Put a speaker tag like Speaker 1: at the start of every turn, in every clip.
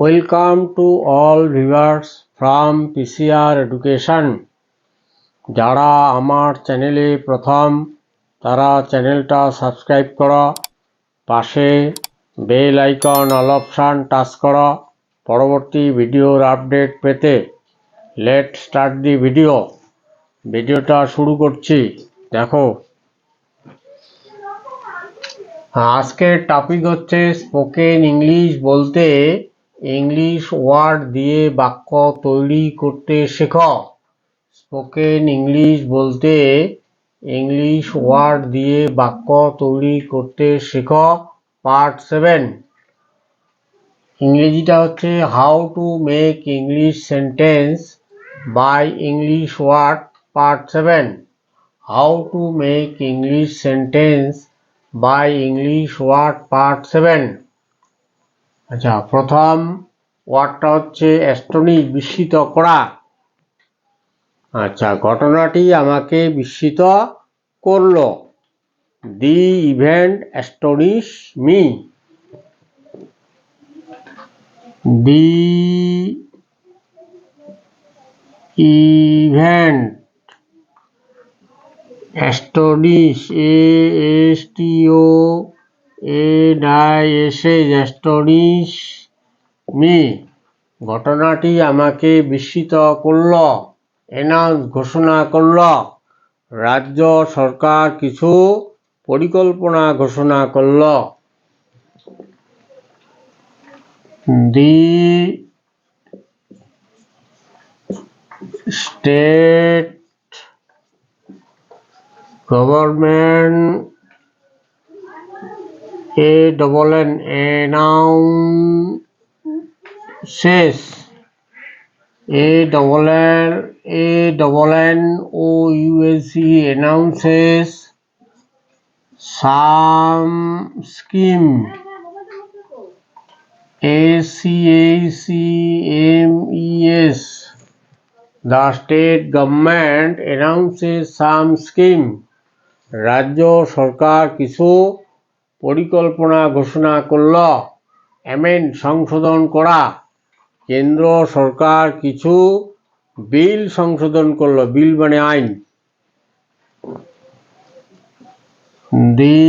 Speaker 1: Welcome to all viewers from P.C.R. Education. যারা আমার চ্যানেলে প্রথম তারা চ্যানেলটা সাবস্ক্রাইব করো, পাশে bell icon all option touch করো পরবর্তী ভিডিওর আপডেট পেতে। লেট স্টার্ট দি ভিডিওটা শুরু করছি। দেখো, আজকের টপিক হচ্ছে স্পোকেন ইংলিশ বলতে ইংলিশ ওয়ার্ড দিয়ে বাক্য তৈরি করতে শেখো। স্পোকেন ইংলিশ বলতে ইংলিশ ওয়ার্ড দিয়ে বাক্য তৈরি করতে শেখো, পার্ট 7। ইংরেজিটা হচ্ছে how to make English sentence by English word, part 7। How to make English sentence by English word, part 7। আচ্ছা, প্রথম ওয়ার্ডটা হচ্ছে অ্যাস্টনিশ, বিস্মিত করা। আচ্ছা, ঘটনাটি আমাকে বিস্মিত করলো। দি ইভেন্ট অ্যাস্টনিশ মি। দি ইভেন্ট অ্যাস্টনিশ, অ্যাস্টনিশ মি। ঘটনাটি আমাকে বিস্মিত করল। অ্যানাউন্স, ঘোষণা করল। রাজ্য সরকার কিছু পরিকল্পনা ঘোষণা করল। The state government announces announces some scheme, SCACMES. The state government announces some scheme. রাজ্য সরকার কিছু পরিকল্পনা ঘোষণা করল। অ্যামেন্ড, সংশোধন করা। কেন্দ্র সরকার কিছু বিল সংশোধন করল। বিল মানে আইন। The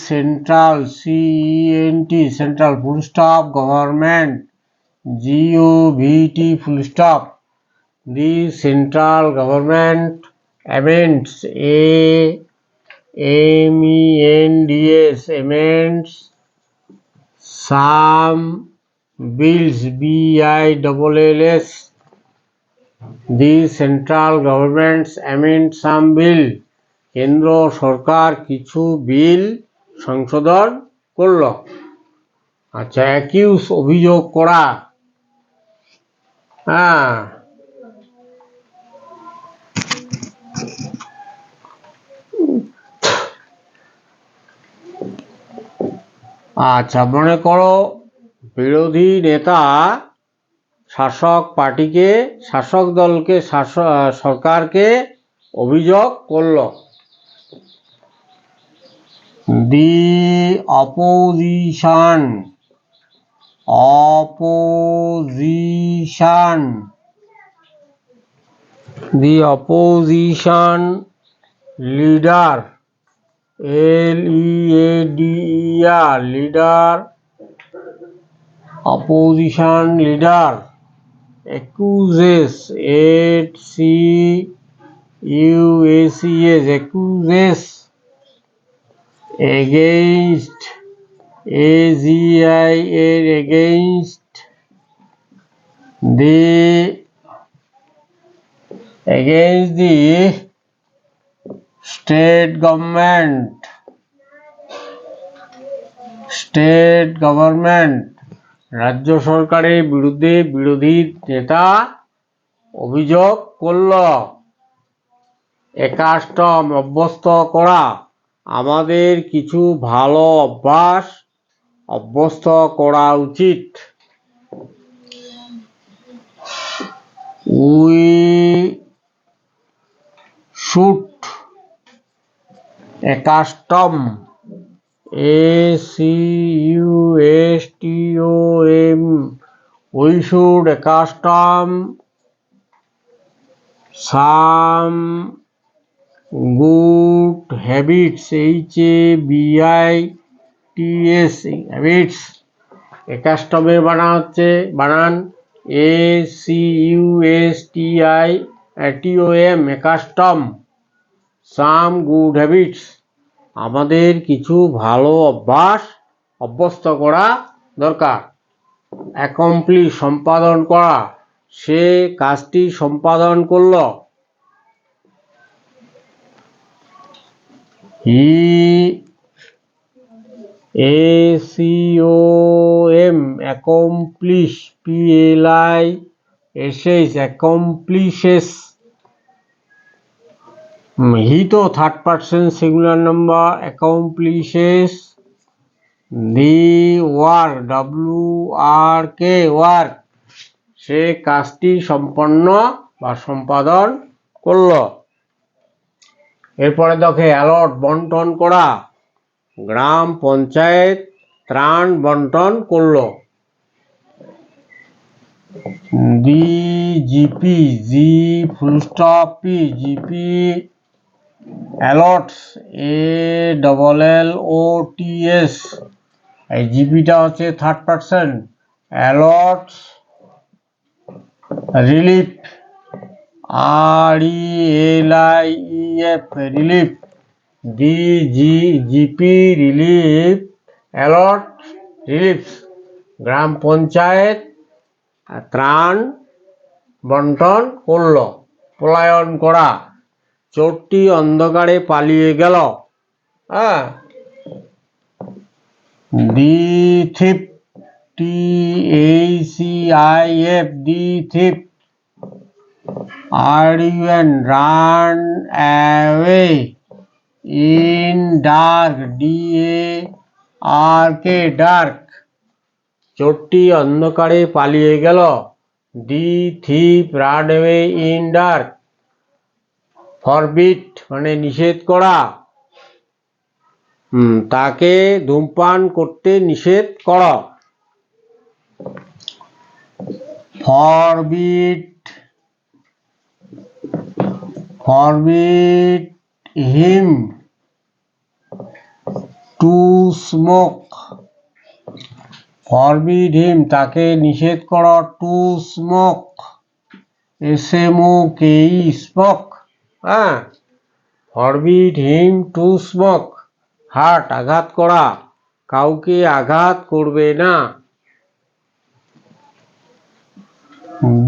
Speaker 1: central, CENT, central full stop, government, GOVT full stop. The central government amends, AMENDS, amends some bills, BILLS. The central government amends some bill. কেন্দ্র সরকার কিছু বিল সংশোধন করল। আচ্ছা, অ্যাকিউজ, অভিযোগ করা। আচ্ছা, মনে করো বিরোধী নেতা সরকারকে অভিযোগ করল। দি opposition leader, LEADER, opposition leader accuses, accuses against, against the state government, রাজ্য সরকারের বিরুদ্ধে বিরোধী নেতা অভিযোগ করল। অ্যাকাস্টম, অভ্যস্ত করা। আমাদের কিছু ভালো অভ্যাস অভ্যস্ত করা উচিত। We should accustom, ACUSTOM, we should accustom some good habits, HABITS, habits। অ্যাকাস্টমের বানান ACUSTITOM, accustom. Some good habits, আমাদের কিছু ভালো অভ্যস্ত করা দরকার। অ্যাকমপ্লিশ, সম্পাদন করা, সে কাজটি সম্পাদন করল। He ACOM, accomplish, PLISH, accomplishes. He তো third person singular number, accomplishes the work, WRK, work, সে কাজটি সম্পন্ন বা সম্পাদন করল। এরপরে দেখে অ্যালট, বন্টন করা, গ্রাম পঞ্চায়েত ত্রাণ বন্টন করল। The GP, GP allots, ALLOTS, এই জিপিটা হচ্ছে third person. Allots relief, RELIEF, relief. The GP relief allot reliefs, গ্রাম পঞ্চায়েত ত্রাণ বন্টন করল। পলায়ন করা, চোরটি অন্ধকারে পালিয়ে গেল। The thief, THIF, the thief. RUN, run away. In dark, DARK, dark, চোরটি অন্ধকারে পালিয়ে গেল। The thief run away in dark. Forbid মানে নিষেধ করা, তাকে ধূমপান করতে নিষেধ কর। Forbid him to smoke, forbid হিম তাকে নিষেধ কর, to smoke, SMOKE, smoke. Forbid him to smoke. Heart আঘাত করা, কাউকে আঘাত করবে না।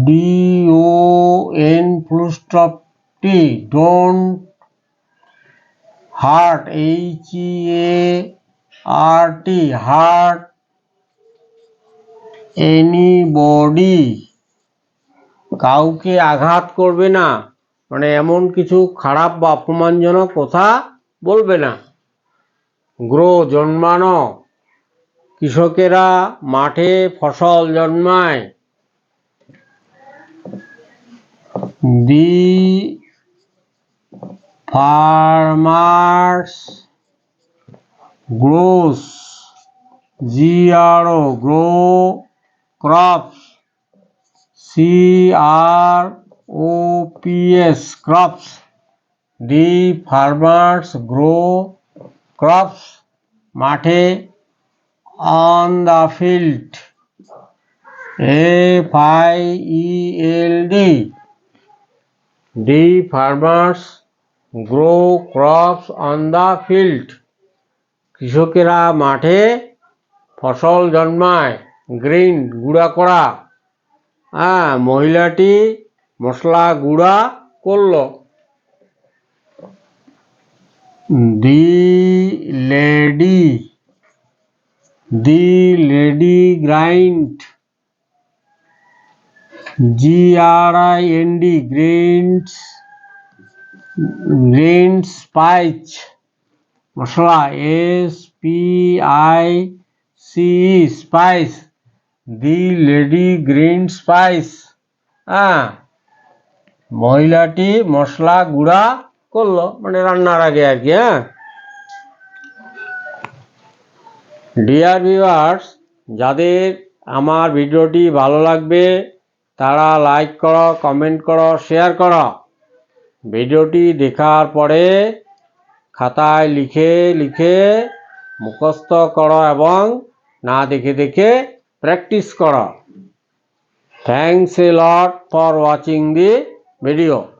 Speaker 1: DONT, don't heart, HEART, heart anybody, কাউকে আঘাত করবে না মানে এমন কিছু খারাপ বা অপমানজনক কথা বলবে না। গ্রো, জন্মানো, কৃষকেরা মাঠে ফসল জন্মায়। The farmers grows, grow crops, CROPS, crops. The farmers grow crops, মাঠে। On the field, FIELD, the farmers grow crops on the field, কৃষকেরা মাঠে ফসল জন্মায়। গ্রিন, গুঁড়া করা, মহিলাটি মশলা গুঁড়া করল। দি lady grind, GRIND, Greens, spice, মশলা, SPICE, স্পাইস। দি লেডি গ্রিন স্পাইস, মহিলাটি মশলা গুঁড়া করলো মানে রান্নার আগে আর কি। ডিয়ার ভিউয়ার্স, যাদের আমার ভিডিওটি ভালো লাগবে তারা লাইক করো, কমেন্ট করো, শেয়ার করো। ভিডিওটি দেখার পরে খাতায় লিখে লিখে মুখস্থ করো এবং না দেখে দেখে প্র্যাকটিস করো। Thanks a lot for watching the video.